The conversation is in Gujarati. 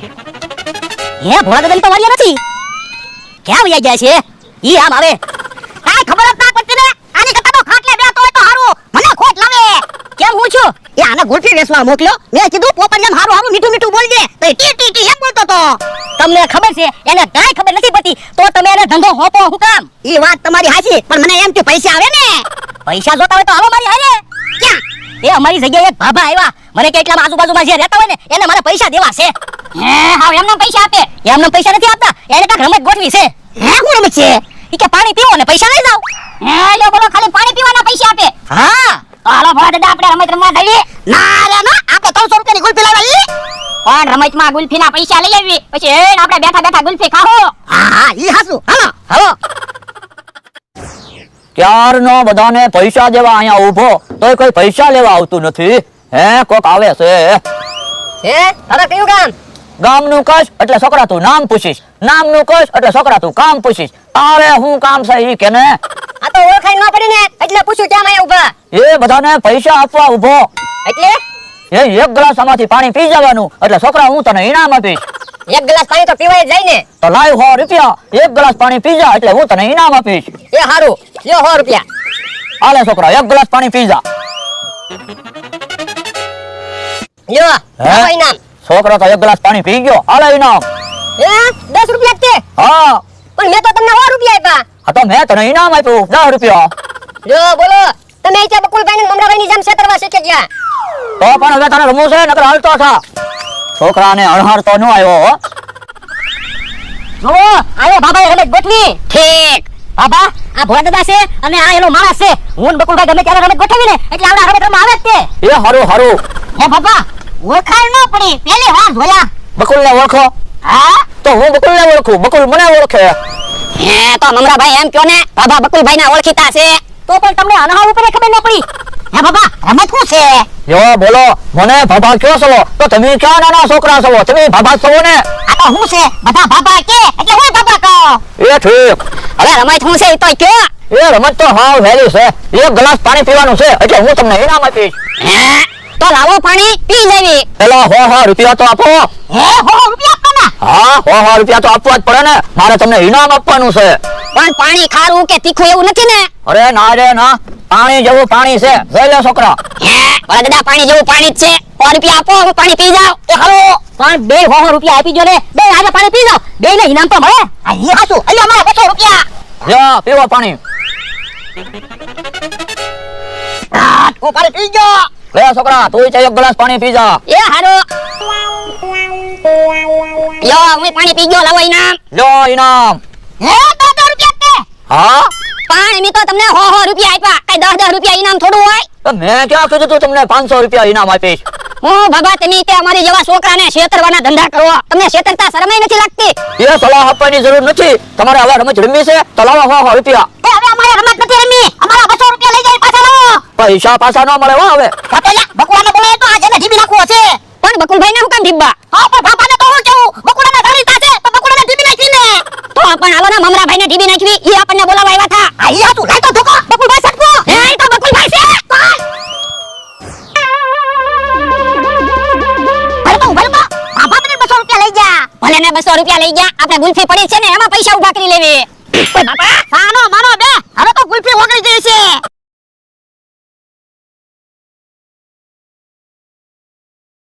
હે ભોળા દાદા તો વાળિયા નથી ક્યાં વયા જાય છે ઈ આમ આવે કાઈ ખબર જ ના પડતી ને આની કરતા તો ખાટલે બેઠો હોય તો હારું મને ખોટ લાવે કેમ હું છું એ આને ગુલ્ફી વેચવા મોકલ્યો મેં કીધું પોપડિયાને હારું હારું મીઠું મીઠું બોલજે તો ટી ટી ટી એમ બોલતો તો તમને ખબર છે એને કાઈ ખબર નથી પડતી તો તમે એને ધંધો હોપો હું કામ ઈ વાત તમારી હાચી પણ મને એમ કે પૈસા આવે ને પૈસા જોતા હોય તો હાલો મારી હારે ક્યાં એ અમારી જગ્યાએ એક ભાભા આવ્યા મને કે એટલા આજુબાજુમાં જે રહેતા હોય ને એને મારે પૈસા દેવા છે હે હાવ એમને પૈસા આપે એમને પૈસા નથી આપતા એને કાક રમત ગોઠવી છે હે હું રમત છે ઈ કે પાણી પીવો ને પૈસા લઈ જાવ હે લો બોલો ખાલી પાણી પીવાના પૈસા આપે હા હાલો ભોળા દાદા આપણે રમત રમવા જઈએ ના રે ના આપણે 300 રૂપિયાની ગુલ્ફી લાવવા ઈ પણ રમતમાં ગુલ્ફીના પૈસા લઈ આવી પછી આપણે બેઠા બેઠા ગુલ્ફી ખાઓ હા ઈ હાસુ હાલો હાલો ક્યારનો બધાને પૈસા દેવા અહીંયા ઊભો તોય કોઈ પૈસા લેવા આવતું નથી હે કોક આવે છે હે તારે કયું કામ ગામનું કશ એટલે છોકરા તું નામ પૂછીશ નામનું કશ એટલે છોકરા તું કામ પૂછીશ તારે હું કામ છે ઈ કે ને આ તો ઓળખાઈ ન પડી ને એટલે પૂછું કેમ આયા ઊભા એ બધાને પૈસા આપવા ઊભો એટલે એ એક ગ્લાસ આમાંથી પાણી પી જવાનું એટલે છોકરા હું તને ઇનામ આપીશ એક ગ્લાસ પાણી તો પીવાય જાય ને તો લાવ 100 રૂપિયા એક ગ્લાસ પાણી પી જા એટલે હું તને ઇનામ આપીશ એ હારું લ્યો 100 રૂપિયા હાલે છોકરા એક ગ્લાસ પાણી પી જા લ્યો આવો ઇનામ છોકરો તો એક ગ્લાસ પાણી પી ગયો હાલે ઇનામ એ 10 રૂપિયા તે હા પણ મેં તો તમને 100 રૂપિયા આપ્યા હા તો મેં તને ઇનામ આપ્યું 10 રૂપિયા લ્યો બોલો તમે ઈચા બકુલભાઈ ને મમરાભાઈ ની જેમ છેતરવા શીખી ગયા તો પણ હવે તને રમવું છે નકર હાલતો થા છોકરાને અણહાર તો ન આવ્યો હો જો આયો બાબાએ રમત ગોઠવી ઠીક બાબા આ ભોળા દાદા છે અને આ એનો માણસ છે હું બકુલભાઈ ગમે ત્યારે રમત ગોઠવી ને એટલે આવડા રમત રમવા આવે જ તે એ હારું હારું હે બાબા ઓળખાણ ન પડી પહેલી વાર જોયા બકુલને ઓળખો હા તો હું બકુલને ઓળખું બકુલ મને ઓળખે હે તો મમરાભાઈ એમ કયો ને બાબા બકુલભાઈ ના ઓળખીતા છે તો પણ તમને અનહાર ઉપર ખબર ન પડી હે બાબા રમત શું છે જો બોલો મને ભાભા કયો છો તો તમે ક્યાં નાના છોકરા છો તમે ભાભા છો ને આ તો શું છે બધા બાબા કે એટલે હું બાબા કહો એ ઠીક હવે રમત શું છે એ તો કયો એ રમત તો હાવ વહેલી છે એક ગ્લાસ પાણી પીવાનું છે એટલે હું તમને ઇનામ આપીશ હે તો લાવો પાણી પી લેવી પેલા 100 રૂપિયા તો આપો હે 100 રૂપિયા આપવાના હા 100 રૂપિયા તો આપવા જ પડે ને મારે તમને ઇનામ આપવાનું છે પણ પાણી ખારું કે તીખું એવું નથી ને અરે ના રે ના પાણી જેવું પાણી છે જોઈ લે છોકરા હે ભોળા દાદા પાણી જેવું પાણી જ છે 100 રૂપિયા આપો હું પાણી પી જાઉં એ હાલો પણ બે 100 રૂપિયા આપી જો ને બે આજે પાણી પી જાવ બે ને ઇનામ તો મળે આ ઈ હાસુ અલ્યો મારા 200 રૂપિયા જા પીવો પાણી હું પાણી પી ગયો લે છોકરા તું એક ગ્લાસ પાણી પી જા એ હારો યો હું પાણી પી ગયો લાવો ઇનામ લો ઇનામ હે 10 રૂપિયા તે હા પાણી ની તો તમને 100 રૂપિયા આપ્યા કઈ 10 રૂપિયા ઇનામ થોડું હોય તો મેં ક્યાં કીધું તું તમને 500 રૂપિયા ઇનામ આપીશ હું બાબા તમે તે અમારી જેવા છોકરાને છેતરવાના ધંધા કરો તમને છેતરતા શરમય નથી લાગતી એ સલાહ આપવાની જરૂર નથી તમારે હવે રમત રમવી છે તો લાવો 100 રૂપિયા એ હવે અમારે રમત નથી રમવી અમારા 200 રૂપિયા લઈ જાય પાછા લાવો પૈસા પાછા ન મળે હો હવે પટેલા બકુલાને બોલે તો આજે ને ઢીબી નાખવો છે પણ બકુલભાઈ ને હું કામ ઢીબા હા પણ બાપાને તો હું કહું બકુલાને ધરીતા છે તો બકુલાને ઢીબી નાખી ને તો પણ હાલો ને મમરાભાઈ ને ઢીબી નાખવી ઈ આપણને બોલાવા આવ્યા હતા આ ઈ હતું લાઈ તો ધોકો બકુલભાઈ સટકો હે ઈ તો બકુલભાઈ છે ભલે ને 200 રૂપિયા લઈ જા આપણે ગુલ્ફી પડી છે ને એમાં પૈસા ઉભા કરી લેવી ઓય બાપા સાનો માનો બે હવે તો ગુલ્ફી ઓગળી ગઈ છે